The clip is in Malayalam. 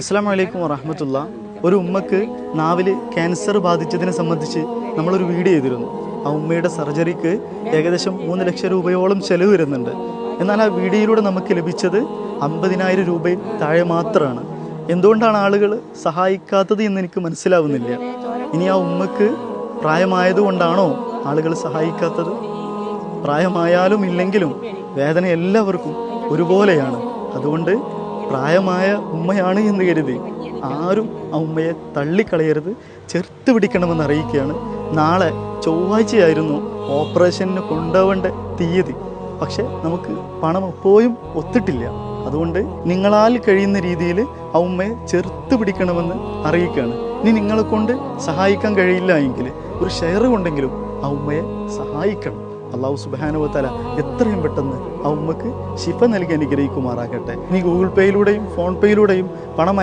അസ്സലാമു അലൈക്കും വറഹ്മത്തുള്ള. ഒരു ഉമ്മക്ക് നാവിൽ ക്യാൻസർ ബാധിച്ചതിനെ സംബന്ധിച്ച് നമ്മളൊരു വീഡിയോ ചെയ്തിരുന്നു. ആ ഉമ്മയുടെ സർജറിക്ക് ഏകദേശം 3 ലക്ഷം രൂപയോളം ചെലവ് വരുന്നുണ്ട്. എന്നാൽ ആ വീഡിയോയിലൂടെ നമുക്ക് ലഭിച്ചത് 50,000 രൂപയിൽ താഴെ മാത്രമാണ്. എന്തുകൊണ്ടാണ് ആളുകൾ സഹായിക്കാത്തത് എന്ന് എനിക്ക് മനസ്സിലാവുന്നില്ല. ഇനി ആ ഉമ്മക്ക് പ്രായമായതുകൊണ്ടാണോ ആളുകൾ സഹായിക്കാത്തത്? പ്രായമായാലും ഇല്ലെങ്കിലും വേദന എല്ലാവർക്കും ഒരുപോലെയാണ്. അതുകൊണ്ട് പ്രായമായ ഉമ്മയാണ് എന്ന് കരുതി ആരും ആ ഉമ്മയെ തള്ളിക്കളയരുത്, ചേർത്ത് പിടിക്കണമെന്ന് അറിയിക്കുകയാണ്. നാളെ ചൊവ്വാഴ്ചയായിരുന്നു ഓപ്പറേഷന് കൊണ്ടുപോകേണ്ട തീയതി. പക്ഷെ നമുക്ക് പണം എപ്പോഴും ഒത്തിട്ടില്ല. അതുകൊണ്ട് നിങ്ങളാൽ കഴിയുന്ന രീതിയിൽ ആ ഉമ്മയെ ചേർത്ത് പിടിക്കണമെന്ന് അറിയിക്കുകയാണ്. ഇനി നിങ്ങളെ കൊണ്ട് സഹായിക്കാൻ കഴിയില്ല എങ്കിൽ ഒരു ഷെയർ കൊണ്ടെങ്കിലും ആ ഉമ്മയെ സഹായിക്കണം. അള്ളാഹു സുബ്ഹാനഹു വ തആല എത്രയും പെട്ടെന്ന് ആ ഉമ്മക്ക് ശിഫ നൽകി അനുഗ്രഹിക്കുമാറാകട്ടെ. ഇനി ഗൂഗിൾ പേയിലൂടെയും ഫോൺ പേയിലൂടെയും പണം